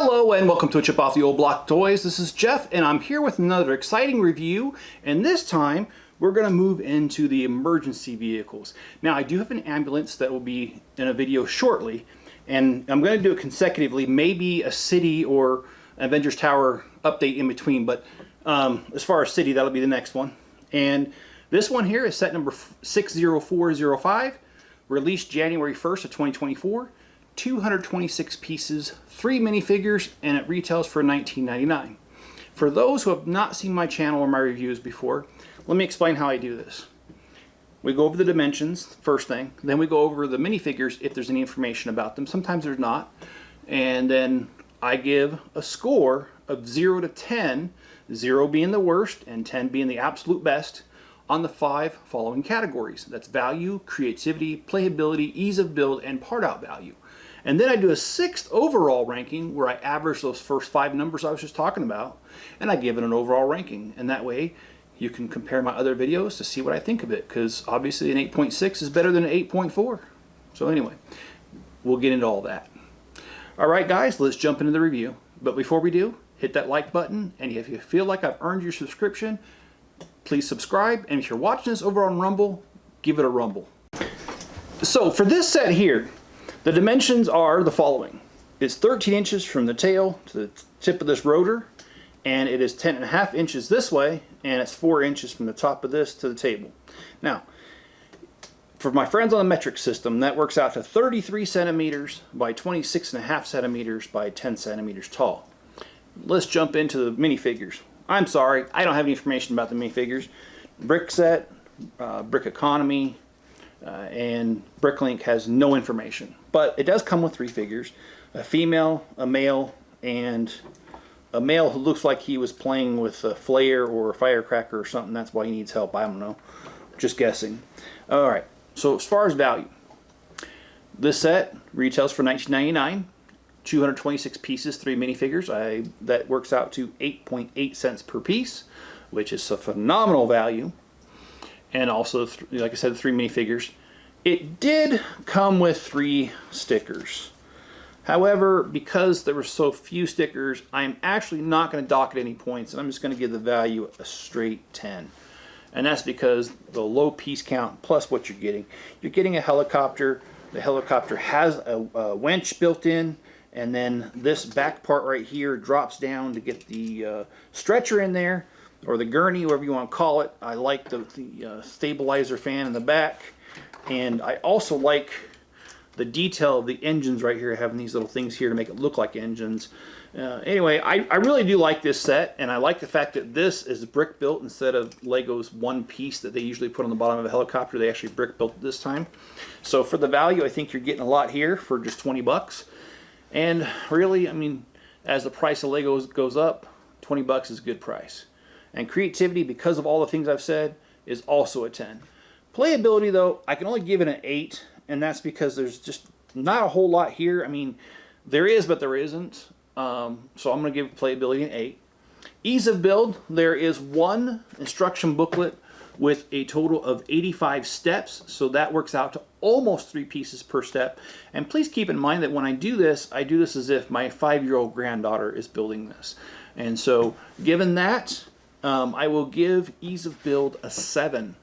Hello and welcome to a Chip Off the Old Block Toys. This is Jeff and I'm here with another exciting review, and this time we're going to move into the emergency vehicles. Now I do have an ambulance that will be in a video shortly, and I'm going to do it consecutively, maybe a city or Avengers Tower update in between, but as far as city, that'll be the next one. And this one here is set number 60405, released January 1st of 2024. 226 pieces, 3 minifigures, and it retails for $19.99. For those who have not seen my channel or my reviews before, let me explain how I do this. We go over the dimensions, first thing, then we go over the minifigures if there's any information about them. Sometimes there's not. And then I give a score of 0 to 10, 0 being the worst and 10 being the absolute best, on the 5 following categories. That's value, creativity, playability, ease of build, and part out value. And then I do a 6th overall ranking where I average those first 5 numbers I was just talking about, and I give it an overall ranking. And that way you can compare my other videos to see what I think of it, because obviously an 8.6 is better than an 8.4. So anyway, we'll get into all that. Alright guys, let's jump into the review. But before we do, hit that like button, and if you feel like I've earned your subscription, please subscribe, and if you're watching this over on Rumble, give it a rumble. So for this set here, the dimensions are the following. It's 13 inches from the tail to the tip of this rotor, and it is 10.5 inches this way, and it's 4 inches from the top of this to the table. Now, for my friends on the metric system, that works out to 33 centimeters by 26.5 centimeters by 10 centimeters tall. Let's jump into the minifigures. I'm sorry, I don't have any information about the minifigures. Brick set, Brick Economy, and Bricklink has no information. But it does come with 3 figures. A female, a male, and a male who looks like he was playing with a flare or a firecracker or something. That's why he needs help. I don't know. Just guessing. Alright, so as far as value, this set retails for $19.99. 226 pieces, 3 minifigures. That works out to 8.8 cents per piece, which is a phenomenal value. And also, like I said, 3 minifigures. It did come with 3 stickers. However, because there were so few stickers, I'm actually not going to dock it any points, and I'm just going to give the value a straight 10. And that's because the low piece count plus what you're getting. You're getting a helicopter. The helicopter has a winch built in, and then this back part right here drops down to get the stretcher in there, or the gurney, whatever you want to call it. I like the stabilizer fan in the back, and I also like the detail of the engines right here, having these little things here to make it look like engines. Anyway, I really do like this set, and I like the fact that this is brick built instead of Lego's one piece that they usually put on the bottom of a helicopter. They actually brick built this time. So for the value, I think you're getting a lot here for just 20 bucks. And really, I mean, as the price of Lego goes up, 20 bucks is a good price. And creativity, because of all the things I've said, is also a 10. Playability, though, I can only give it an 8, and that's because there's just not a whole lot here. I mean, there is, but there isn't. So I'm going to give playability an 8. Ease of build, there is 1 instruction booklet with a total of 85 steps, so that works out to almost 3 pieces per step. And please keep in mind that when I do this as if my 5-year-old granddaughter is building this. And so, given that, I will give ease of build a 7.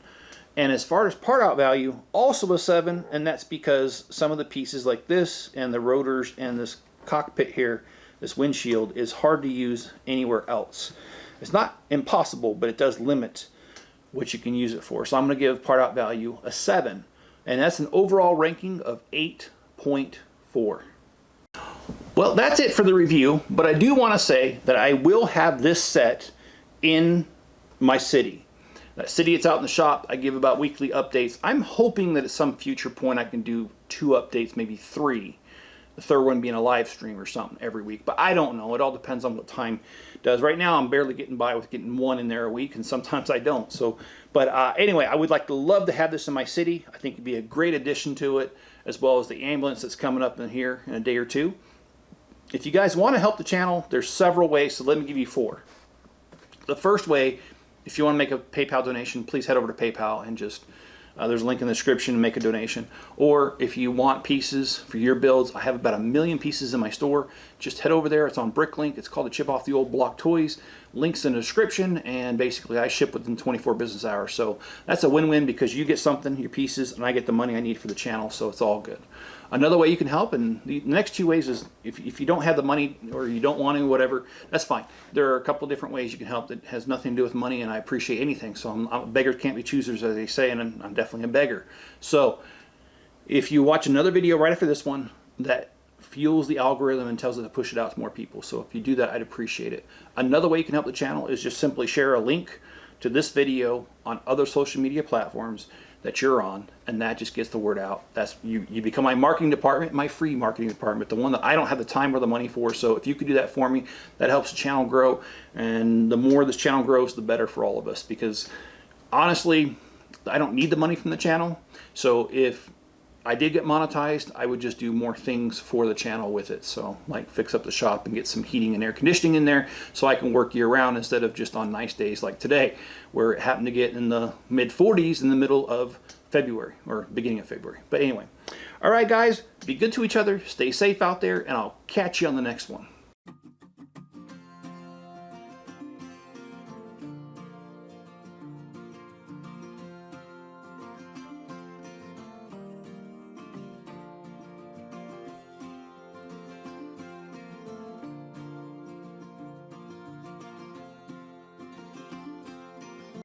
And as far as part out value, also a 7, and that's because some of the pieces like this and the rotors and this cockpit here, this windshield, is hard to use anywhere else. It's not impossible, but it does limit what you can use it for. So I'm going to give part out value a 7, and that's an overall ranking of 8.4. Well, that's it for the review, but I do want to say that I will have this set in my city. That city, it's out in the shop. I give about weekly updates. I'm hoping that at some future point I can do 2 updates, maybe 3. The third one being a live stream or something every week. But I don't know. It all depends on what time it does. Right now I'm barely getting by with getting 1 in there a week, and sometimes I don't. So, but anyway, I would love to have this in my city. I think it'd be a great addition to it, as well as the ambulance that's coming up in here in a day or 2. If you guys want to help the channel, there's several ways, so let me give you 4. The first way, if you want to make a PayPal donation, please head over to PayPal and just There's a link in the description to make a donation. Or if you want pieces for your builds, I have about 1 million pieces in my store. Just head over there. It's on Bricklink. It's called the Chip Off the Old Block Toys. Links in the description, and basically I ship within 24 business hours. So that's a win-win because you get something, your pieces, and I get the money I need for the channel, so it's all good. Another way you can help, and the next 2 ways is if you don't have the money or you don't want to, whatever, that's fine. There are a couple different ways you can help that has nothing to do with money, and I appreciate anything. So beggars can't be choosers, as they say, and I'm definitely a beggar. So if you watch another video right after this one that fuels the algorithm and tells it to push it out to more people. So if you do that, I'd appreciate it. Another way you can help the channel is just simply share a link to this video on other social media platforms that you're on, and that just gets the word out. That's you become my marketing department, my free marketing department, the one that I don't have the time or the money for. So if you could do that for me, that helps the channel grow, and the more this channel grows, the better for all of us, because honestly, I don't need the money from the channel. So if I did get monetized, I would just do more things for the channel with it. So like fix up the shop and get some heating and air conditioning in there so I can work year round instead of just on nice days like today, where it happened to get in the mid 40s in the middle of February or beginning of February. But anyway, all right guys, be good to each other, stay safe out there, and I'll catch you on the next one.